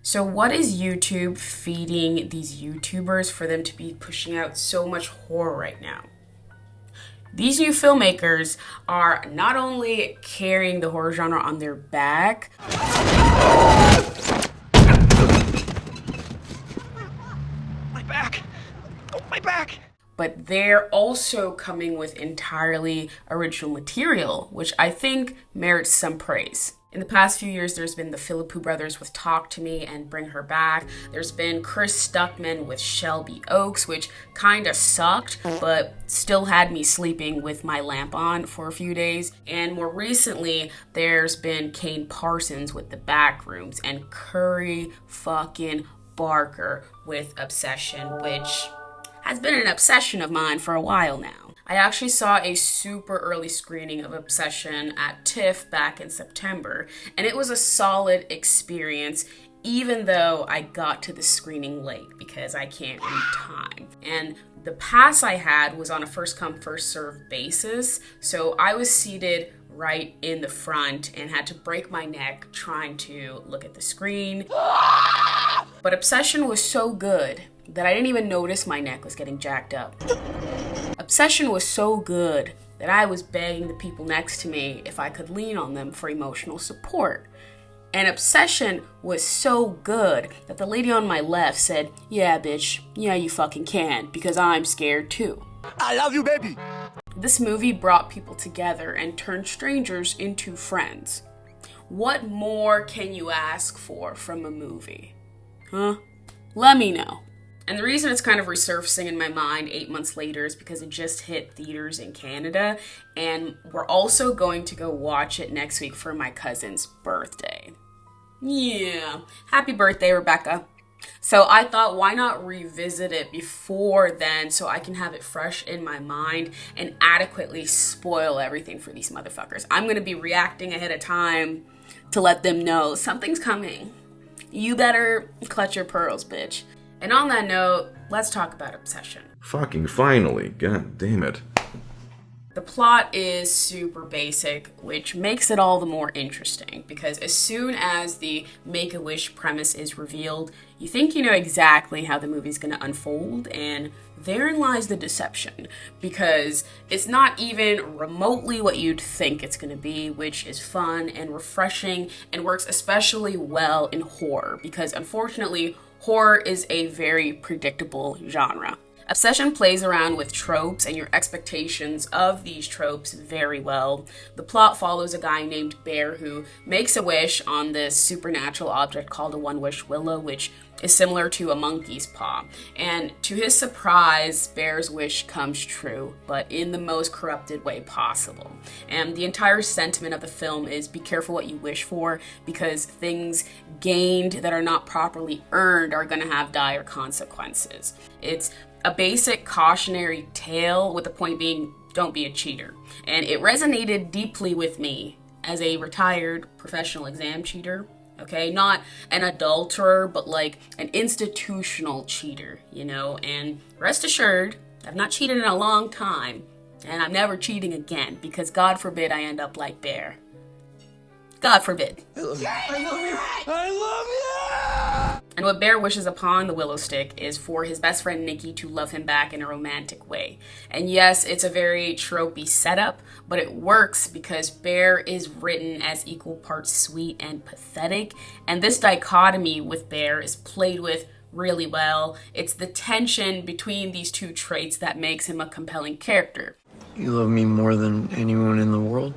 So what is YouTube feeding these YouTubers for them to be pushing out so much horror right now? These new filmmakers are not only carrying the horror genre on their back, My back! Oh, my back! but they're also coming with entirely original material, which I think merits some praise. In the past few years, there's been the Philippou brothers with Talk to Me and Bring Her Back. There's been Chris Stuckman with Shelby Oaks, which kinda sucked, but still had me sleeping with my lamp on for a few days. And more recently, there's been Kane Parsons with The Backrooms and Curry fucking Barker with Obsession, which has been an obsession of mine for a while now. I actually saw a super early screening of Obsession at TIFF back in September, and it was a solid experience, even though I got to the screening late because I can't read time. And the pass I had was on a first come, first served basis, so I was seated right in the front and had to break my neck trying to look at the screen. But Obsession was so good that I didn't even notice my neck was getting jacked up. Obsession was so good that I was begging the people next to me if I could lean on them for emotional support. And Obsession was so good that the lady on my left said, "Yeah, bitch, yeah, you fucking can, because I'm scared too." I love you, baby! This movie brought people together and turned strangers into friends. What more can you ask for from a movie? Huh? Let me know. And the reason it's kind of resurfacing in my mind 8 months later is because it just hit theaters in Canada, and we're also going to go watch it next week for my cousin's birthday. Yeah. Happy birthday, Rebecca. So I thought, why not revisit it before then so I can have it fresh in my mind and adequately spoil everything for these motherfuckers. I'm going to be reacting ahead of time to let them know something's coming. You better clutch your pearls, bitch. And on that note, let's talk about Obsession. Fucking finally. God damn it. The plot is super basic, which makes it all the more interesting, because as soon as the Make-A-Wish premise is revealed, you think you know exactly how the movie's gonna unfold, and therein lies the deception, because it's not even remotely what you'd think it's gonna be, which is fun and refreshing and works especially well in horror, because unfortunately, horror is a very predictable genre. Obsession plays around with tropes and your expectations of these tropes very well. The plot follows a guy named Bear who makes a wish on this supernatural object called a one-wish willow, which is similar to a monkey's paw. And to his surprise, Bear's wish comes true, but in the most corrupted way possible. And the entire sentiment of the film is be careful what you wish for, because things gained that are not properly earned are gonna have dire consequences. It's a basic cautionary tale, with the point being, don't be a cheater. And it resonated deeply with me as a retired professional exam cheater. Okay, not an adulterer, but like an institutional cheater, you know? And rest assured, I've not cheated in a long time, and I'm never cheating again, because God forbid I end up like Bear. God forbid. I love you! I love you! I love you! And what Bear wishes upon the willow stick is for his best friend Nikki to love him back in a romantic way. And yes, it's a very tropey setup, but it works because Bear is written as equal parts sweet and pathetic, and this dichotomy with Bear is played with really well. It's the tension between these two traits that makes him a compelling character. You love me more than anyone in the world?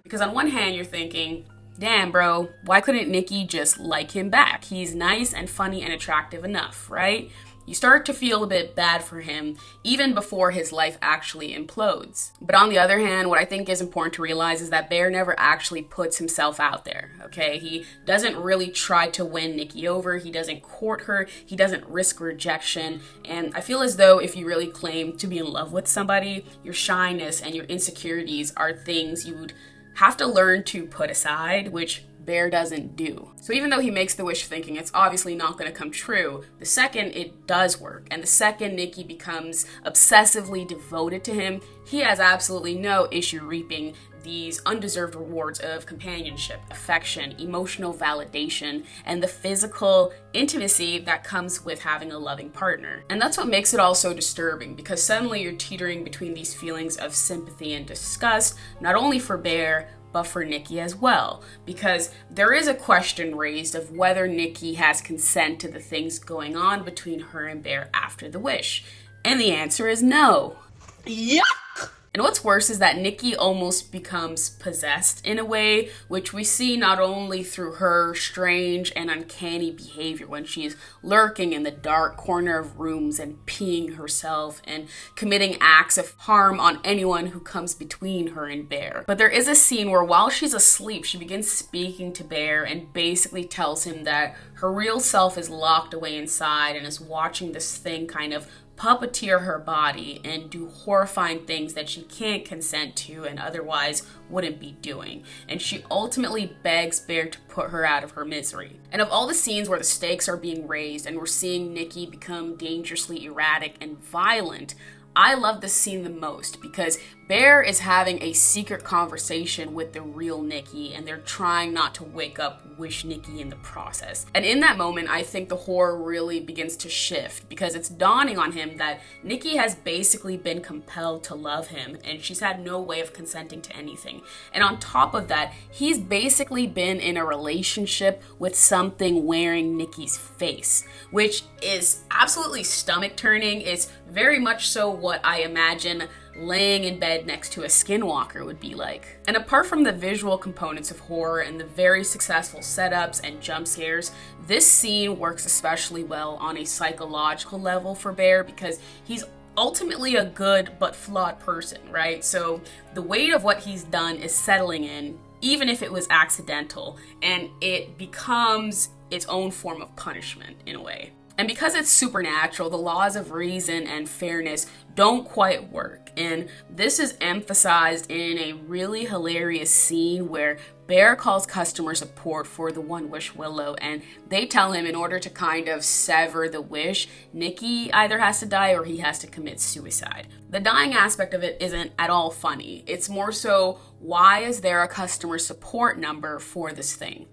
Because on one hand, you're thinking, damn, bro, why couldn't Nikki just like him back? He's nice and funny and attractive enough, right? You start to feel a bit bad for him even before his life actually implodes. But on the other hand, what I think is important to realize is that Bear never actually puts himself out there, okay? He doesn't really try to win Nikki over. He doesn't court her. He doesn't risk rejection. And I feel as though if you really claim to be in love with somebody, your shyness and your insecurities are things you would have to learn to put aside, which Bear doesn't do. So even though he makes the wish thinking it's obviously not going to come true, the second it does work, and the second Nikki becomes obsessively devoted to him, he has absolutely no issue reaping these undeserved rewards of companionship, affection, emotional validation, and the physical intimacy that comes with having a loving partner. And that's what makes it all so disturbing, because suddenly you're teetering between these feelings of sympathy and disgust, not only for Bear, but for Nikki as well, because there is a question raised of whether Nikki has consent to the things going on between her and Bear after the wish. And the answer is no. Yuck! And what's worse is that Nikki almost becomes possessed in a way, which we see not only through her strange and uncanny behavior when she's lurking in the dark corner of rooms and peeing herself and committing acts of harm on anyone who comes between her and Bear. But there is a scene where while she's asleep, she begins speaking to Bear and basically tells him that her real self is locked away inside and is watching this thing kind of puppeteer her body and do horrifying things that she can't consent to and otherwise wouldn't be doing. And she ultimately begs Bear to put her out of her misery. And of all the scenes where the stakes are being raised and we're seeing Nikki become dangerously erratic and violent, I love this scene the most because Bear is having a secret conversation with the real Nikki, and they're trying not to wake up Wish Nikki in the process. And in that moment, I think the horror really begins to shift because it's dawning on him that Nikki has basically been compelled to love him, and she's had no way of consenting to anything. And on top of that, he's basically been in a relationship with something wearing Nikki's face, which is absolutely stomach-turning. It's very much so what I imagine laying in bed next to a skinwalker would be like. And apart from the visual components of horror and the very successful setups and jump scares, this scene works especially well on a psychological level for Bear because he's ultimately a good but flawed person, right? So the weight of what he's done is settling in, even if it was accidental, and it becomes its own form of punishment in a way. And because it's supernatural, the laws of reason and fairness don't quite work. And this is emphasized in a really hilarious scene where Bear calls customer support for the One Wish Willow, and they tell him in order to kind of sever the wish, Nikki either has to die or he has to commit suicide. The dying aspect of it isn't at all funny. It's more so, why is there a customer support number for this thing?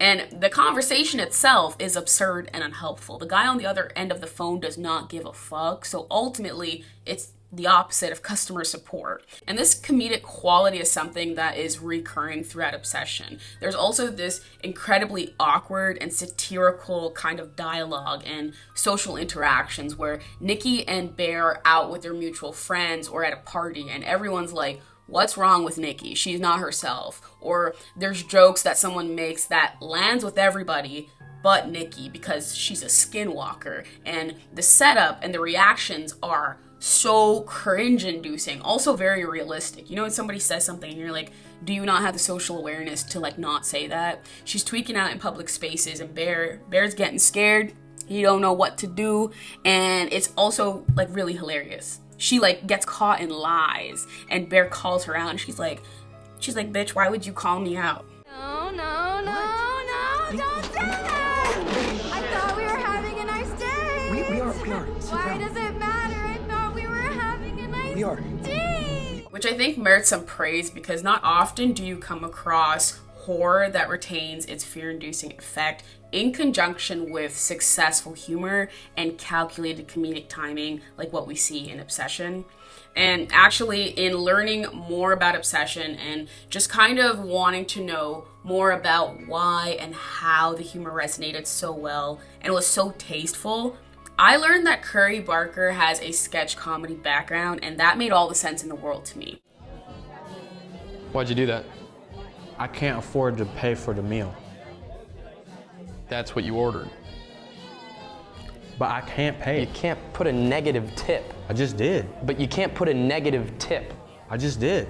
And the conversation itself is absurd and unhelpful. The guy on the other end of the phone does not give a fuck, so ultimately it's the opposite of customer support. And this comedic quality is something that is recurring throughout Obsession. There's also this incredibly awkward and satirical kind of dialogue and social interactions where Nikki and Bear are out with their mutual friends or at a party and everyone's like, what's wrong with Nikki? She's not herself. Or there's jokes that someone makes that lands with everybody but Nikki because she's a skinwalker. And the setup and the reactions are so cringe-inducing, also very realistic. You know when somebody says something and you're like, do you not have the social awareness to like not say that? She's tweaking out in public spaces and Bear's getting scared. He don't know what to do. And it's also like really hilarious. She like gets caught in lies and Bear calls her out and she's like, bitch, why would you call me out? No, don't do that! I thought we were having a nice day. We are. Why does it matter? I thought we were having a nice day. Which I think merits some praise because not often do you come across horror that retains its fear-inducing effect in conjunction with successful humor and calculated comedic timing like what we see in Obsession. And actually, in learning more about Obsession and just kind of wanting to know more about why and how the humor resonated so well and was so tasteful, I learned that Curry Barker has a sketch comedy background, and that made all the sense in the world to me. Why'd you do that? I can't afford to pay for the meal, That's what you ordered. but I can't pay. You can't put a negative tip. I just did. But you can't put a negative tip. I just did.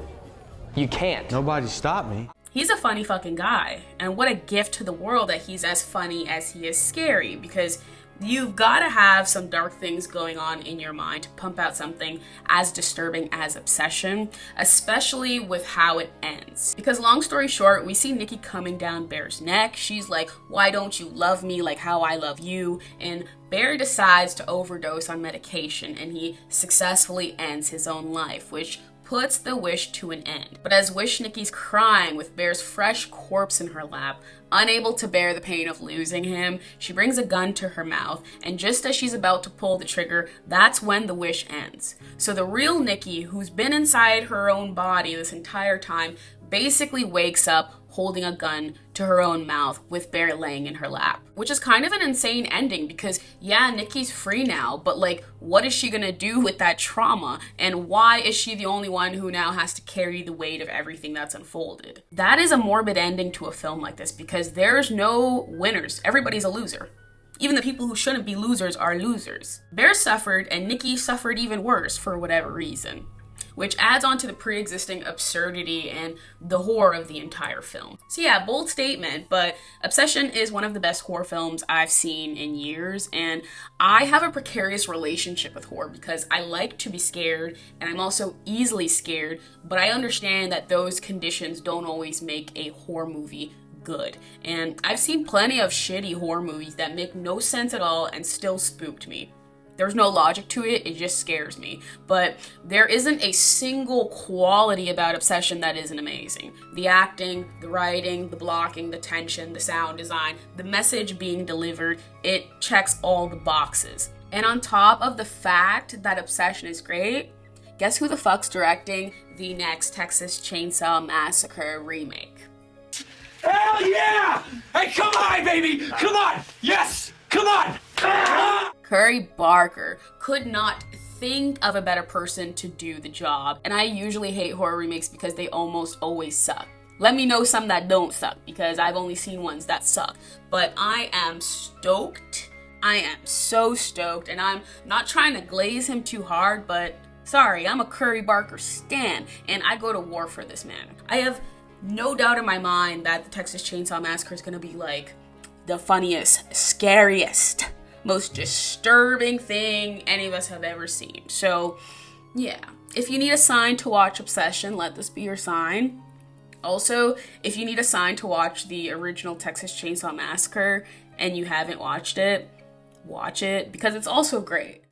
You can't. Nobody stopped me. He's a funny fucking guy, and what a gift to the world that he's as funny as he is scary, because you've got to have some dark things going on in your mind to pump out something as disturbing as Obsession, especially with how it ends. Because long story short, we see Nikki coming down Bear's neck. She's like, why don't you love me like how I love you? And Bear decides to overdose on medication and he successfully ends his own life, which puts the wish to an end. But as Wish Nikki's crying with Bear's fresh corpse in her lap, unable to bear the pain of losing him, she brings a gun to her mouth, and just as she's about to pull the trigger, that's when the wish ends. So the real Nikki, who's been inside her own body this entire time, basically wakes up holding a gun to her own mouth with Bear laying in her lap. Which is kind of an insane ending because, yeah, Nikki's free now, but like, what is she gonna do with that trauma? And why is she the only one who now has to carry the weight of everything that's unfolded? That is a morbid ending to a film like this because there's no winners. Everybody's a loser. Even the people who shouldn't be losers are losers. Bear suffered and Nikki suffered even worse for whatever reason, which adds on to the pre-existing absurdity and the horror of the entire film. So yeah, bold statement, but Obsession is one of the best horror films I've seen in years, and I have a precarious relationship with horror because I like to be scared, and I'm also easily scared, but I understand that those conditions don't always make a horror movie good. And I've seen plenty of shitty horror movies that make no sense at all and still spooked me. There's no logic to it, it just scares me. But there isn't a single quality about Obsession that isn't amazing. The acting, the writing, the blocking, the tension, the sound design, the message being delivered, it checks all the boxes. And on top of the fact that Obsession is great, guess who the fuck's directing the next Texas Chainsaw Massacre remake? Hell yeah! Hey, come on, baby! Come on! Yes! Come on! Curry Barker could not think of a better person to do the job. And I usually hate horror remakes because they almost always suck. Let me know some that don't suck because I've only seen ones that suck. But I am stoked. I am so stoked, and I'm not trying to glaze him too hard, but sorry, I'm a Curry Barker stan, and I go to war for this man. I have no doubt in my mind that the Texas Chainsaw Massacre is gonna be like the funniest, scariest, most disturbing thing any of us have ever seen. So yeah, if you need a sign to watch Obsession, let this be your sign. Also, if you need a sign to watch the original Texas Chainsaw Massacre and you haven't watched it, watch it because it's also great.